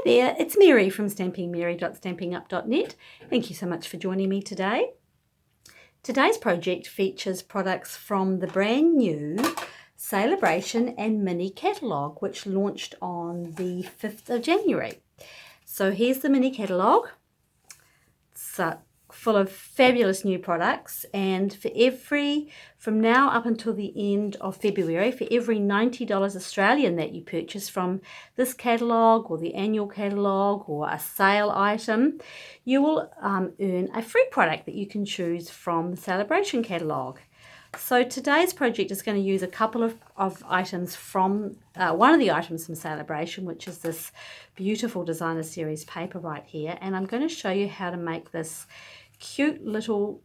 there, it's Mary from stampingmary.stampingup.net. Thank you so much for joining me today. Today's project features products from the brand new Celebration and Mini catalogue, which launched on the 5th of January. So here's the mini catalogue. It's full of fabulous new products, and from now up until the end of February, for every $90 Australian that you purchase from this catalogue or the annual catalogue or a sale item, you will earn a free product that you can choose from the Celebration catalogue. So today's project is going to use a couple of items from, one of the items from Celebration, which is this beautiful designer series paper right here, and I'm going to show you how to make this cute little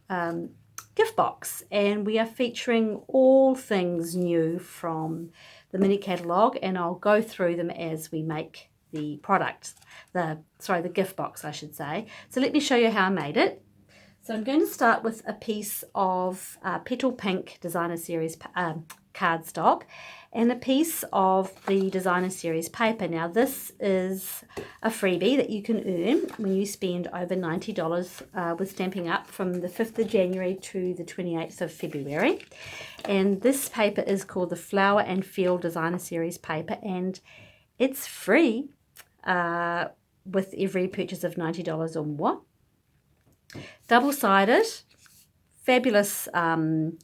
gift box. And we are featuring all things new from the mini catalogue, and I'll go through them as we make the product, the gift box I should say. So let me show you how I made it. So I'm going to start with a piece of Petal Pink designer series cardstock and a piece of the designer series paper. Now this is a freebie that you can earn when you spend over $90 with Stampin' Up from the 5th of January to the 28th of February. And this paper is called the Flower and Field designer series paper, and it's free with every purchase of $90 or more. Double-sided, fabulous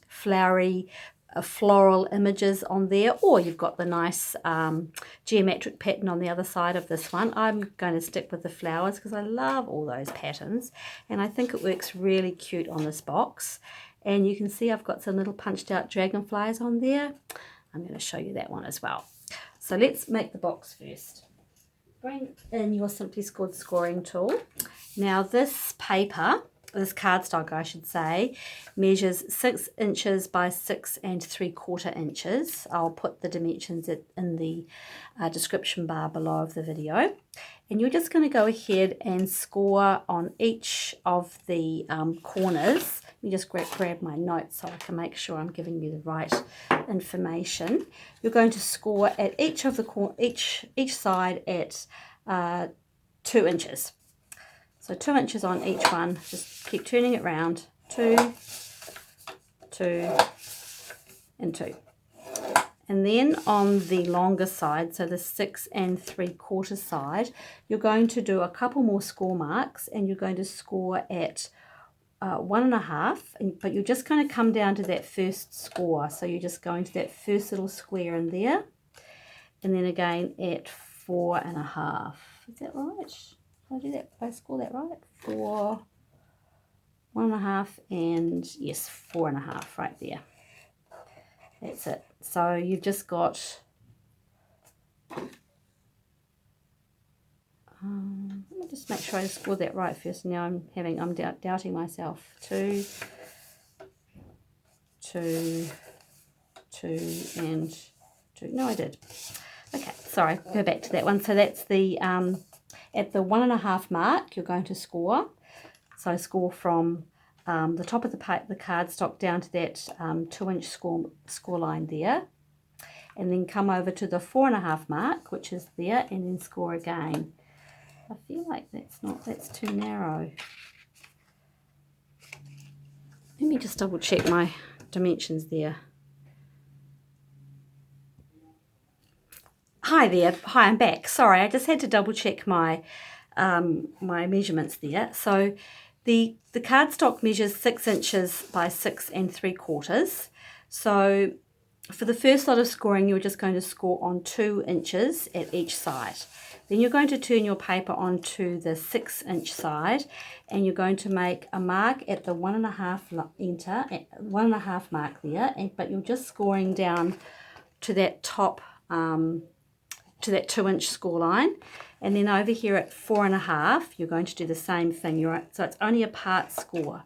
flowery floral images on there, or you've got the nice geometric pattern on the other side of this one. I'm going to stick with the flowers because I love all those patterns, and I think it works really cute on this box. And you can see I've got some little punched out dragonflies on there. I'm going to show you that one as well. So let's make the box first. Bring in your Simply Scored scoring tool. Now this paper, this cardstock I should say, measures 6 inches by 6 3/4 inches. I'll put the dimensions in the description bar below of the video. And you're just going to go ahead and score on each of the corners. Let me just grab my notes so I can make sure I'm giving you the right information. You're going to score at each of the each side at 2 inches. So 2 inches on each one. Just keep turning it round. 2, 2, and 2. And then on the longer side, so the 6 3/4 side, you're going to do a couple more score marks, and you're going to score at 1.5, but you're just going to come down to that first score. So you're just going to that first little square in there, and then again at 4.5. Is that right? Did I do that? Did I score that right? 4, 1.5, and yes, 4.5 right there. That's it. So you've just got let me just make sure I scored that right first. Now I'm doubting myself. 2, 2, 2, and 2. No, I did. Okay, sorry, go back to that one. So that's the at the 1.5 mark you're going to score. So score from the top of the cardstock down to that 2-inch score line there, and then come over to the 4.5 mark, which is there, and then score again. I feel like that's too narrow. Let me just double check my dimensions there. Hi there, hi, I'm back. Sorry, I just had to double check my my measurements there. So the cardstock measures 6 inches by 6 3/4. So for the first lot of scoring, you're just going to score on 2 inches at each side. Then you're going to turn your paper onto the 6-inch side, and you're going to make a mark at the 1.5 mark there, but you're just scoring down to that top to that 2-inch score line. And then over here at 4.5, you're going to do the same thing. So it's only a part score.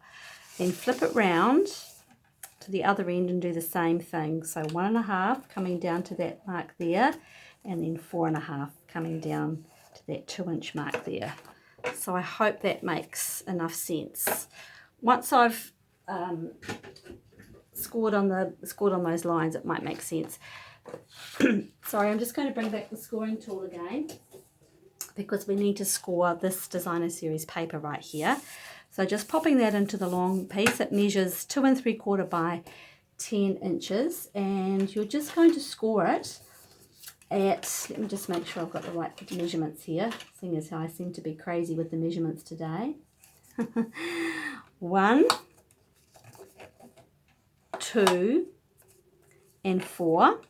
Then flip it round to the other end and do the same thing. So 1.5 coming down to that mark there, and then 4.5 coming down to that 2-inch mark there. So I hope that makes enough sense. Once I've scored on those lines, it might make sense. Sorry, I'm just going to bring back the scoring tool again. because we need to score this designer series paper right here. So just popping that into the long piece. It measures 2 3/4 by 10 inches, and you're just going to score it at, let me just make sure I've got the right measurements here, seeing as how I seem to be crazy with the measurements today. 1, 2, and 4.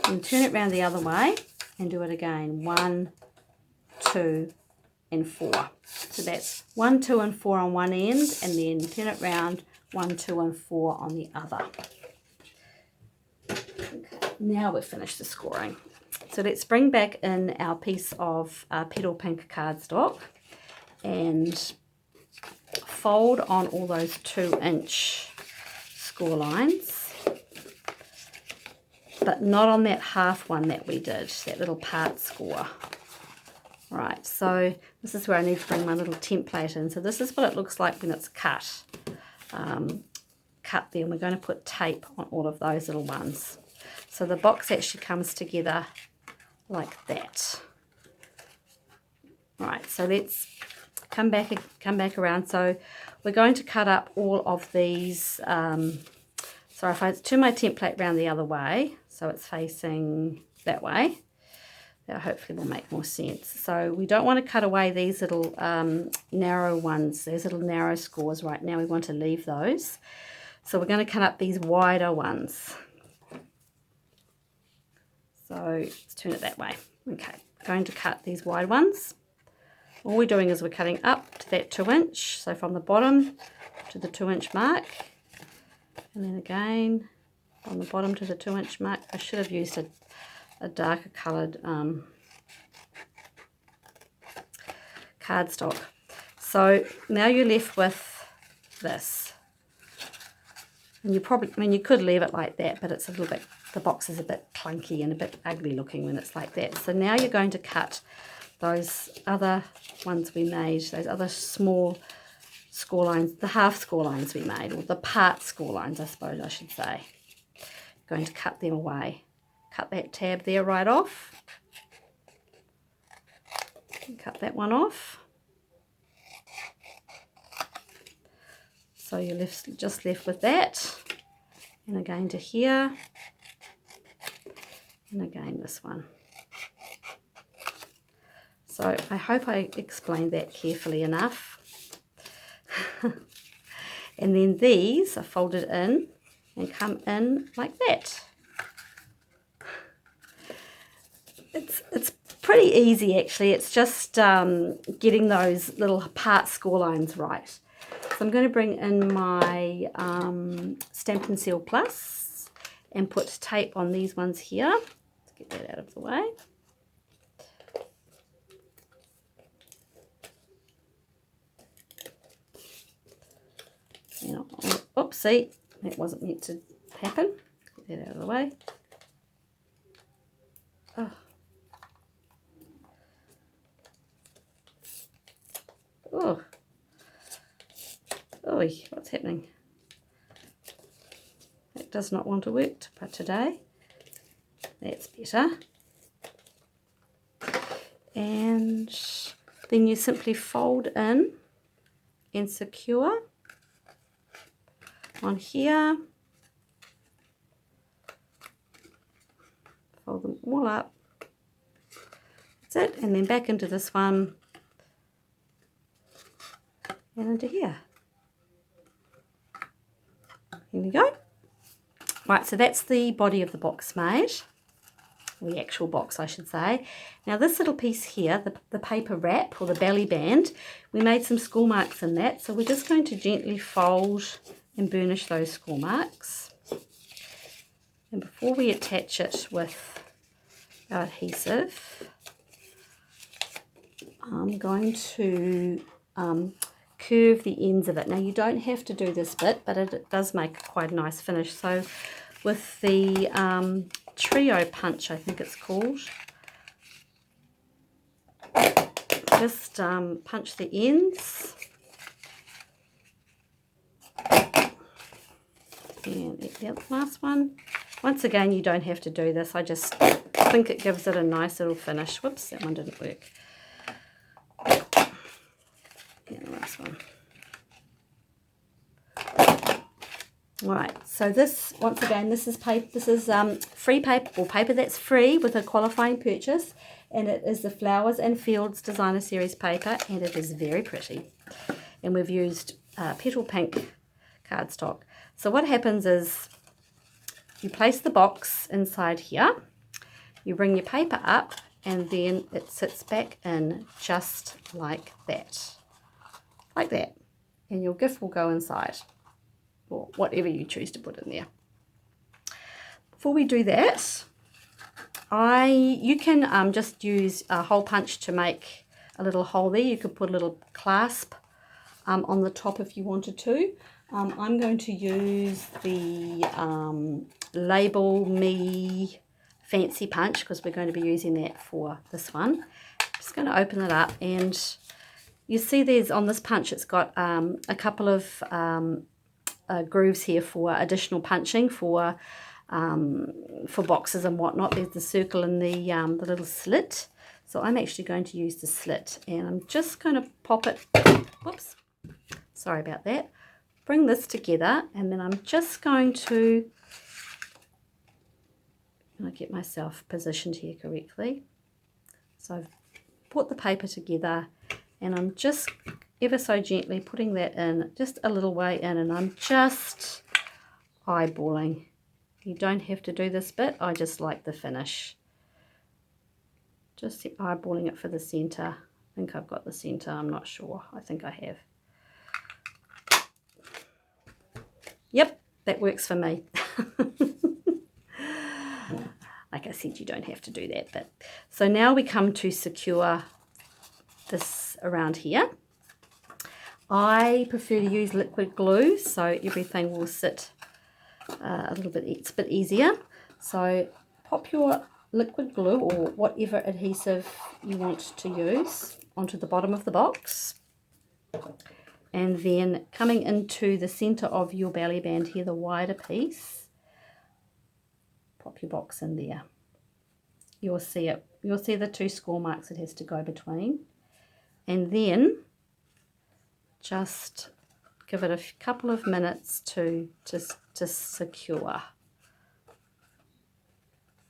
And turn it around the other way and do it again. 1, 2, and 4. So that's 1, 2, and 4 on one end, and then turn it round 1, 2, and 4 on the other. Okay, now we've finished the scoring. So let's bring back in our piece of petal pink cardstock and fold on all those 2-inch score lines, but not on that half one that we did, that little part score. Right, so this is where I need to bring my little template in. So this is what it looks like when it's cut. Cut there, and we're going to put tape on all of those little ones. So the box actually comes together like that. Right, so let's come back around. So we're going to cut up all of these. So if I turn my template around the other way, so it's facing that way, that hopefully will make more sense. So we don't want to cut away these little narrow ones, these little narrow scores right now. We want to leave those. So we're going to cut up these wider ones. So let's turn it that way. Okay, going to cut these wide ones. All we're doing is we're cutting up to that 2-inch, so from the bottom to the 2-inch mark, and then again on the bottom to the 2-inch mark. I should have used a darker coloured cardstock. So now you're left with this, and you probably, I mean, you could leave it like that, but it's a little bit, the box is a bit clunky and a bit ugly looking when it's like that. So now you're going to cut those other ones we made, those other small score lines, the half score lines we made, or the part score lines, I suppose I should say. Going to cut them away. Cut that tab there right off. And cut that one off. So you're just left with that. And again to here. And again this one. So I hope I explained that carefully enough. And then these are folded in and come in like that. It's pretty easy actually. It's just getting those little part score lines right. So I'm going to bring in my Stampin' Seal Plus and put tape on these ones here. Let's get that out of the way. Oopsie, that wasn't meant to happen. Get that out of the way. Oh. Oh. Oi, what's happening? That does not want to work today. That's better. And then you simply fold in and secure on here, fold them all up, that's it, and then back into this one and into here. Here we go. Right, so that's the body of the box made, or the actual box I should say. Now this little piece here, the paper wrap or the belly band, we made some score marks in that, so we're just going to gently fold and burnish those score marks. And before we attach it with our adhesive, I'm going to curve the ends of it. Now you don't have to do this bit, but it does make quite a nice finish. So with the trio punch, I think it's called, just punch the ends. And the last one. Once again, you don't have to do this. I just think it gives it a nice little finish. Whoops, that one didn't work. All right, so this, once again, this is paper. This is free paper, or paper that's free with a qualifying purchase, and it is the Flowers and Fields Designer Series paper, and it is very pretty. And we've used petal pink cardstock. So what happens is you place the box inside here, you bring your paper up, and then it sits back in just like that. Like that. And your gift will go inside, or whatever you choose to put in there. Before we do that, you can just use a hole punch to make a little hole there. You could put a little clasp on the top if you wanted to. I'm going to use the Label Me Fancy Punch because we're going to be using that for this one. I'm just going to open it up, and you see there's on this punch it's got a couple of grooves here for additional punching for boxes and whatnot. There's the circle and the little slit. So I'm actually going to use the slit, and I'm just going to pop it. Whoops, sorry about that. Bring this together, and then I'm just going to get myself positioned here correctly. So I've put the paper together, and I'm just ever so gently putting that in, just a little way in, and I'm just eyeballing. You don't have to do this bit, I just like the finish. Just eyeballing it for the center. I think I've got the center, I'm not sure. I think I have. Yep, that works for me. Like I said, you don't have to do that bit. So now we come to secure this around here. I prefer to use liquid glue so everything will sit a little bit, it's a bit easier. So pop your liquid glue or whatever adhesive you want to use onto the bottom of the box. And then coming into the center of your belly band here, the wider piece, pop your box in there. You'll see it. You'll see the 2 score marks it has to go between. And then just give it a couple of minutes to secure.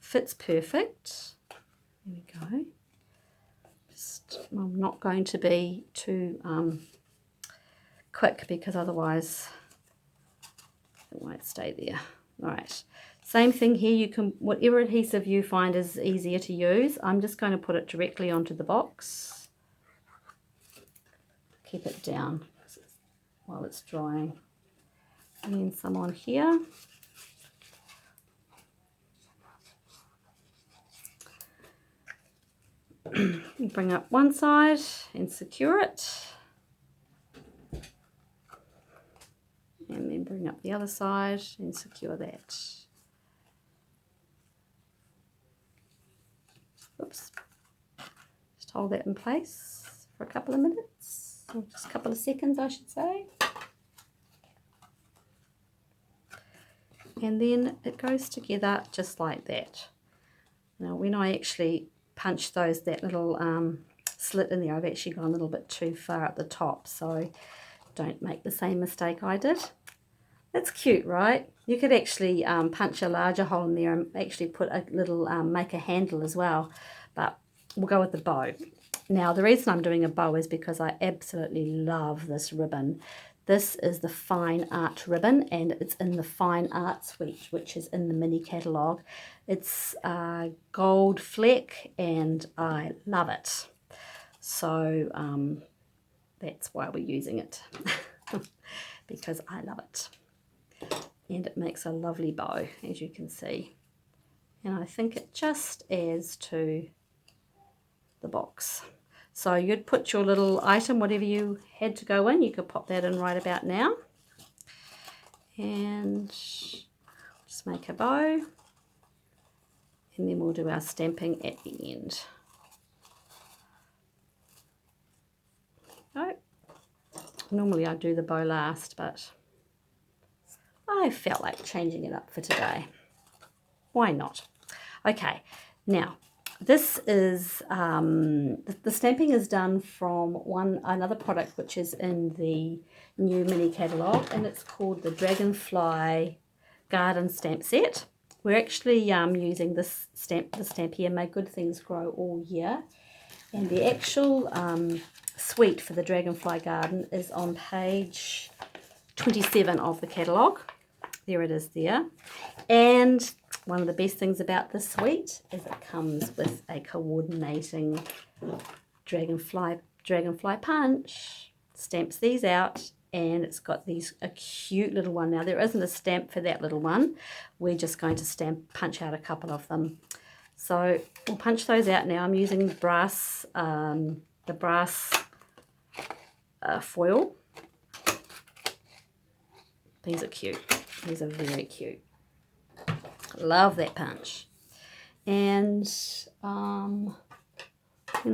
Fits perfect. There we go. I'm not going to be too quick because otherwise it won't stay there. All right, same thing here. You can, whatever adhesive you find is easier to use. I'm just going to put it directly onto the box. Keep it down while it's drying. And then some on here. Bring up one side and secure it. And then bring up the other side and secure that. Oops. Just hold that in place for a couple of minutes, or just a couple of seconds I should say. And then it goes together just like that. Now when I actually punch that little slit in there, I've actually gone a little bit too far at the top, so don't make the same mistake I did. That's cute, right? You could actually punch a larger hole in there and actually put a little, make a handle as well, but we'll go with the bow. Now the reason I'm doing a bow is because I absolutely love this ribbon. This is the Fine Art ribbon, and it's in the Fine Art suite, which is in the mini catalogue. It's gold fleck, and I love it. So that's why we're using it, because I love it. And it makes a lovely bow, as you can see. And I think it just adds to the box. So you'd put your little item, whatever you had to go in, you could pop that in right about now. And just make a bow. And then we'll do our stamping at the end. There we go. Normally I do the bow last, but I felt like changing it up for today. Why not? Okay, now This is, the stamping is done from another product which is in the new mini catalogue, and it's called the Dragonfly Garden Stamp Set. We're actually using the stamp here, May Good Things Grow All Year. And the actual suite for the Dragonfly Garden is on page 27 of the catalogue. There it is there. And one of the best things about this suite is it comes with a coordinating dragonfly punch. Stamps these out, and it's got a cute little one. Now, there isn't a stamp for that little one. We're just going to punch out a couple of them. So we'll punch those out now. I'm using the brass foil. These are cute. These are very cute. Love that punch. And when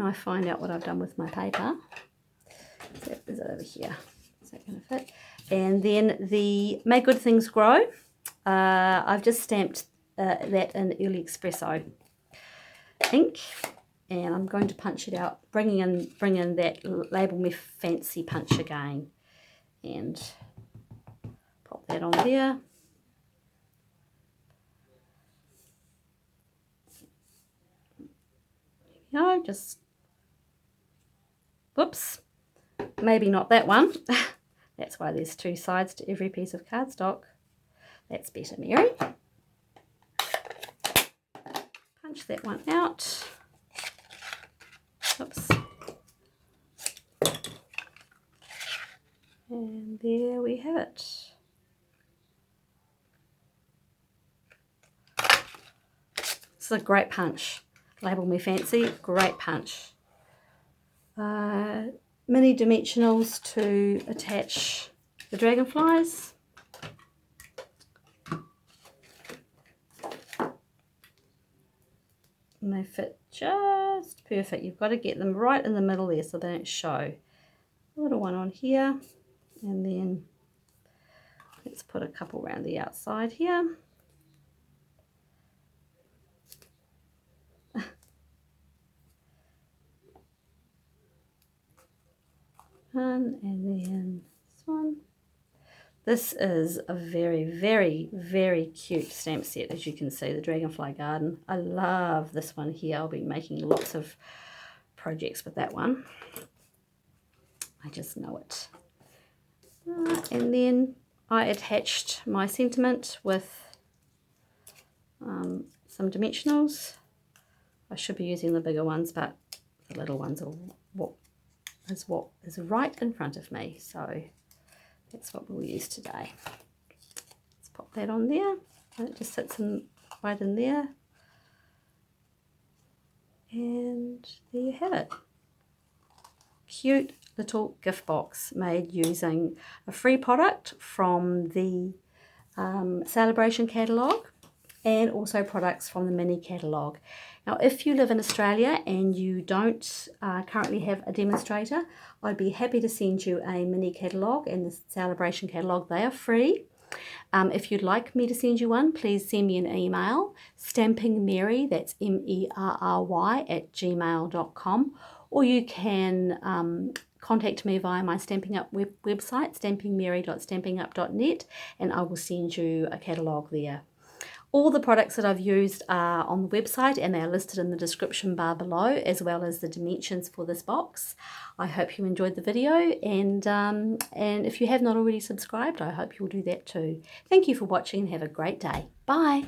I find out what I've done with my paper, is it over here? Is that going to fit? And then the May Good Things Grow. I've just stamped that in Early Espresso ink, and I'm going to punch it out, bring in that Label Me Fancy punch again, and pop that on there. No, just, whoops, maybe not that one. That's why there's two sides to every piece of cardstock. That's better, Mary. Punch that one out. Oops. And there we have it. This is a great punch. Label Me Fancy, great punch. Mini dimensionals to attach the dragonflies. And they fit just perfect. You've got to get them right in the middle there so they don't show. A little one on here, and then let's put a couple around the outside here. And then this one. This is a very, very, very cute stamp set, as you can see, the Dragonfly Garden. I love this one here. I'll be making lots of projects with that one. I just know it. And then I attached my sentiment with some dimensionals. I should be using the bigger ones, but the little ones are what is right in front of me. So that's what we'll use today. Let's pop that on there. And it just sits right in there. And there you have it. Cute little gift box made using a free product from the Celebration catalogue, and also products from the mini catalogue. Now, if you live in Australia and you don't currently have a demonstrator, I'd be happy to send you a mini catalogue and the Celebration catalogue. They are free. If you'd like me to send you one, please send me an email, stampingmary, that's MERRY @gmail.com, or you can contact me via my Stampin' Up website, stampingmary.stampinup.net, and I will send you a catalogue there. All the products that I've used are on the website, and they are listed in the description bar below, as well as the dimensions for this box. I hope you enjoyed the video, and if you have not already subscribed, I hope you'll do that too. Thank you for watching and have a great day. Bye.